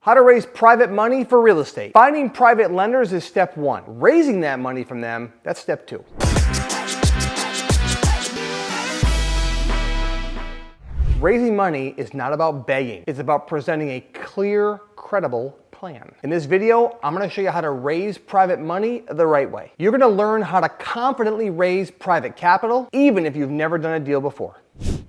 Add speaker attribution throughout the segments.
Speaker 1: How to raise private money for real estate. Finding private lenders is step one. Raising that money from them, that's step two. Raising money is not about begging. It's about presenting a clear, credible plan. In this video, I'm going to show you how to raise private money the right way. You're going to learn how to confidently raise private capital, even if you've never done a deal before.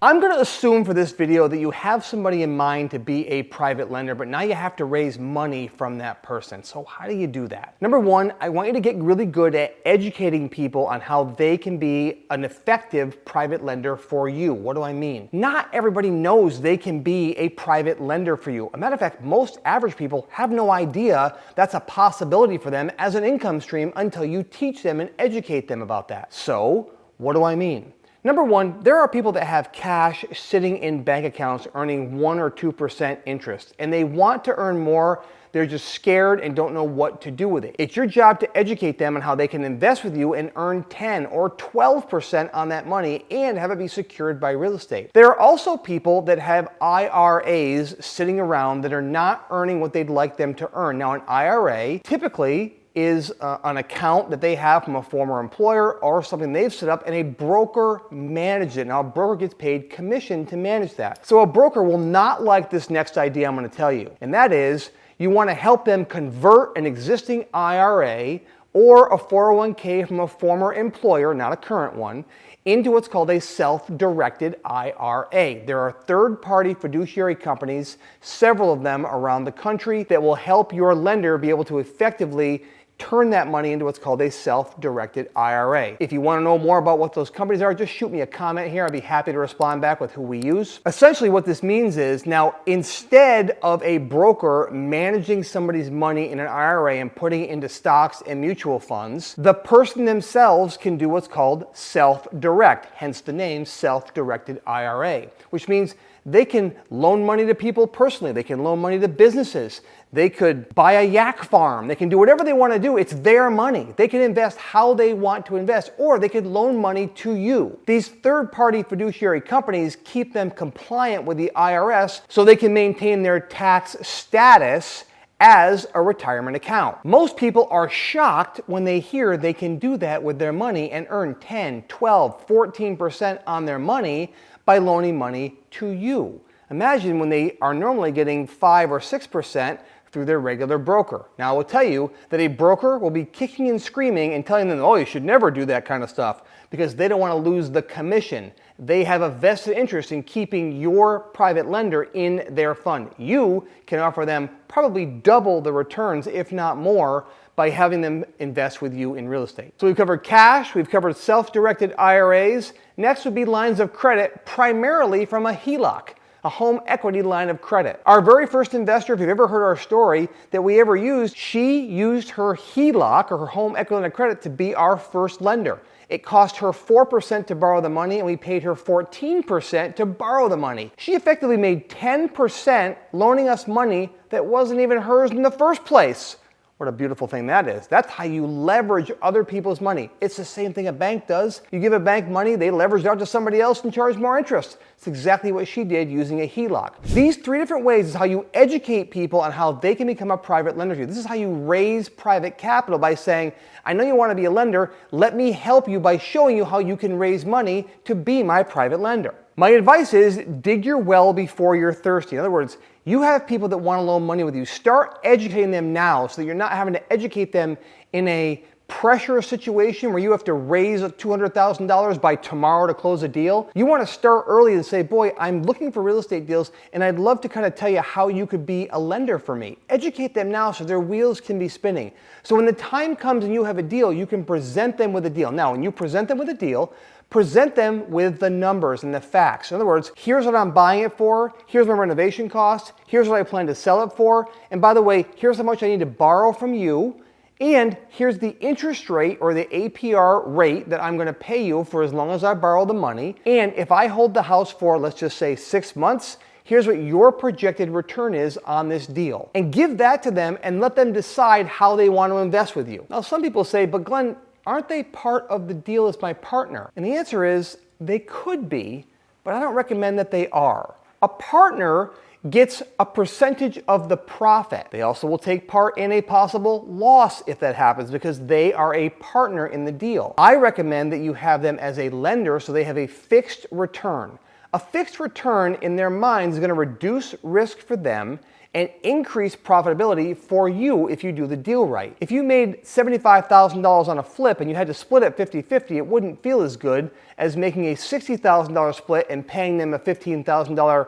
Speaker 1: I'm going to assume for this video that you have somebody in mind to be a private lender, but now you have to raise money from that person. So how do you do that? Number one, I want you to get really good at educating people on how they can be an effective private lender for you. What do I mean? Not everybody knows they can be a private lender for you. As a matter of fact, most average people have no idea that's a possibility for them as an income stream until you teach them and educate them about that. So what do I mean? Number one, there are people that have cash sitting in bank accounts earning 1 or 2% interest, and they want to earn more. They're just scared and don't know what to do with it. It's your job to educate them on how they can invest with you and earn 10 or 12% on that money and have it be secured by real estate. There are also people that have IRAs sitting around that are not earning what they'd like them to earn. Now, an IRA typically is an account that they have from a former employer or something they've set up, and a broker manages it. Now, a broker gets paid commission to manage that. So a broker will not like this next idea I'm going to tell you, and that is you want to help them convert an existing IRA or a 401k from a former employer, not a current one, into what's called a self-directed IRA. There are third-party fiduciary companies, several of them around the country, that will help your lender be able to effectively turn that money into what's called a self-directed IRA. If you want to know more about what those companies are, just shoot me a comment here. I'd be happy to respond back with who we use. Essentially what this means is, now instead of a broker managing somebody's money in an IRA and putting it into stocks and mutual funds, the person themselves can do what's called self-direct, hence the name self-directed IRA, which means they can loan money to people personally. They can loan money to businesses. They could buy a yak farm. They can do whatever they want to do. It's their money. They can invest how they want to invest, or they could loan money to you. These third-party fiduciary companies keep them compliant with the IRS so they can maintain their tax status as a retirement account. Most people are shocked when they hear they can do that with their money and earn 10, 12, 14% on their money by loaning money to you. Imagine when they are normally getting 5 or 6% through their regular broker. Now, I will tell you that a broker will be kicking and screaming and telling them, oh, you should never do that kind of stuff, because they don't want to lose the commission. They have a vested interest in keeping your private lender in their fund. You can offer them probably double the returns, if not more, by having them invest with you in real estate. So we've covered cash, we've covered self-directed IRAs. Next would be lines of credit, primarily from a HELOC, a home equity line of credit. Our very first investor, if you've ever heard our story, that we ever used, she used her HELOC, or her home equity line of credit, to be our first lender. It cost her 4% to borrow the money, and we paid her 14% to borrow the money. She effectively made 10% loaning us money that wasn't even hers in the first place. What a beautiful thing that is. That's how you leverage other people's money. It's the same thing a bank does. You give a bank money, they leverage it out to somebody else and charge more interest. It's exactly what she did using a HELOC. These 3 different ways is how you educate people on how they can become a private lender to you. This is how you raise private capital, by saying, I know you want to be a lender. Let me help you by showing you how you can raise money to be my private lender. My advice is dig your well before you're thirsty. In other words, you have people that want to loan money with you. Start educating them now so that you're not having to educate them in a pressure situation where you have to raise $200,000 by tomorrow to close a deal. You want to start early and say, boy, I'm looking for real estate deals, and I'd love to kind of tell you how you could be a lender for me. Educate them now so their wheels can be spinning. So when the time comes and you have a deal, you can present them with a deal. Now, when you present them with a deal, present them with the numbers and the facts. In other words, here's what I'm buying it for, here's my renovation cost, here's what I plan to sell it for, and by the way, here's how much I need to borrow from you, and here's the interest rate, or the APR rate, that I'm going to pay you for as long as I borrow the money. And if I hold the house for, let's just say, 6 months, here's what your projected return is on this deal. And give that to them and let them decide how they want to invest with you. Now, some people say, but Glenn, aren't they part of the deal as my partner? And the answer is they could be, but I don't recommend that they are. A partner gets a percentage of the profit. They also will take part in a possible loss if that happens because they are a partner in the deal. I recommend that you have them as a lender so they have a fixed return. A fixed return in their minds is going to reduce risk for them and increase profitability for you if you do the deal right. If you made $75,000 on a flip and you had to split it 50-50, it wouldn't feel as good as making a $60,000 split and paying them a $15,000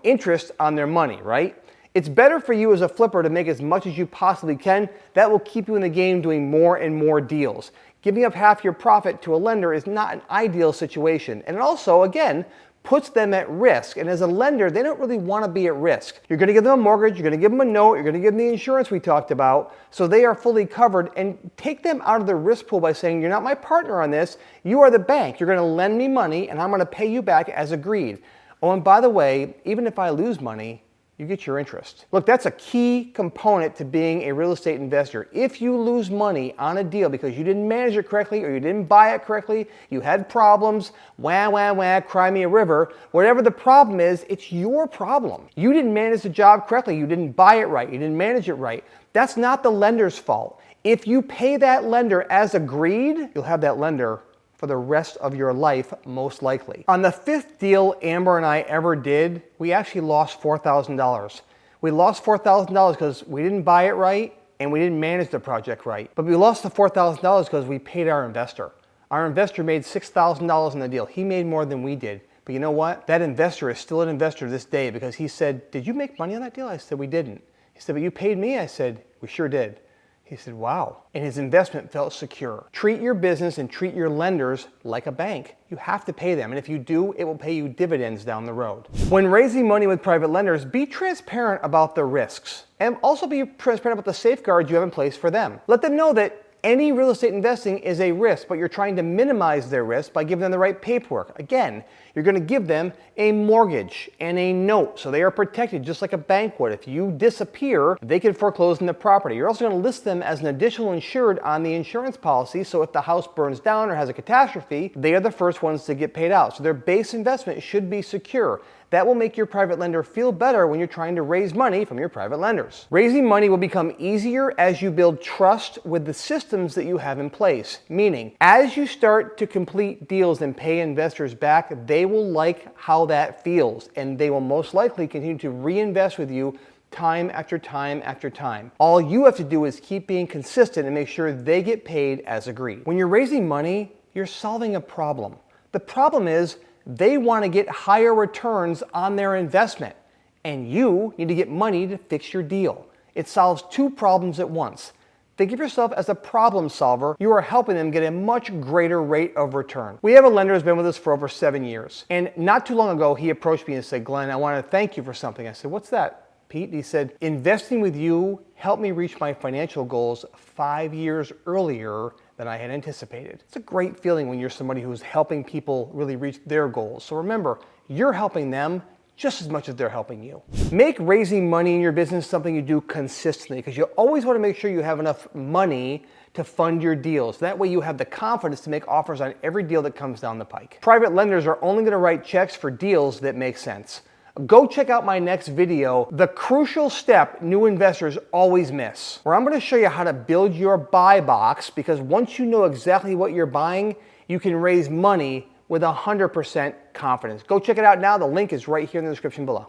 Speaker 1: interest on their money, right? It's better for you as a flipper to make as much as you possibly can. That will keep you in the game doing more and more deals. Giving up half your profit to a lender is not an ideal situation. And it also, again, puts them at risk. And as a lender, they don't really want to be at risk. You're going to give them a mortgage, you're going to give them a note, you're going to give them the insurance we talked about, so they are fully covered, and take them out of the risk pool by saying, you're not my partner on this, you are the bank. You're going to lend me money and I'm going to pay you back as agreed. Oh, and by the way, even if I lose money, you get your interest. Look, that's a key component to being a real estate investor. If you lose money on a deal because you didn't manage it correctly or you didn't buy it correctly, you had problems, cry me a river, whatever the problem is, it's your problem. You didn't manage the job correctly, you didn't buy it right, you didn't manage it right. That's not the lender's fault. If you pay that lender as agreed, you'll have that lender for the rest of your life, most likely. On the 5th deal Amber and I ever did, we actually lost $4,000. We lost $4,000 because we didn't buy it right and we didn't manage the project right. But we lost the $4,000 because we paid our investor. Our investor made $6,000 in the deal. He made more than we did. But you know what? That investor is still an investor to this day because he said, "Did you make money on that deal?" I said, "We didn't." He said, "But you paid me." I said, "We sure did." He said, "Wow." And his investment felt secure. Treat your business and treat your lenders like a bank. You have to pay them. And if you do, it will pay you dividends down the road. When raising money with private lenders, be transparent about the risks. And also be transparent about the safeguards you have in place for them. Let them know that any real estate investing is a risk, but you're trying to minimize their risk by giving them the right paperwork. Again, you're going to give them a mortgage and a note, so they are protected just like a bank would. If you disappear, they can foreclose on the property. You're also going to list them as an additional insured on the insurance policy, so if the house burns down or has a catastrophe, they are the first ones to get paid out. So their base investment should be secure. That will make your private lender feel better when you're trying to raise money from your private lenders. Raising money will become easier as you build trust with the systems that you have in place. Meaning, as you start to complete deals and pay investors back, they will like how that feels, and they will most likely continue to reinvest with you time after time after time. All you have to do is keep being consistent and make sure they get paid as agreed. When you're raising money, you're solving a problem. The problem is, they want to get higher returns on their investment, and you need to get money to fix your deal. It solves two problems at once. Think of yourself as a problem solver. You are helping them get a much greater rate of return. We have a lender who's been with us for over 7 years, and not too long ago, he approached me and said, "Glenn, I want to thank you for something." I said, "What's that, Pete?" He said, "Investing with you helped me reach my financial goals 5 years earlier than I had anticipated." It's a great feeling when you're somebody who's helping people really reach their goals. So remember, you're helping them just as much as they're helping you. Make raising money in your business something you do consistently, because you always want to make sure you have enough money to fund your deals. That way you have the confidence to make offers on every deal that comes down the pike. Private lenders are only going to write checks for deals that make sense. Go check out my next video, the crucial step new investors always miss, where I'm going to show you how to build your buy box, because once you know exactly what you're buying, you can raise money with 100% confidence. Go check it out now. The link is right here in the description below.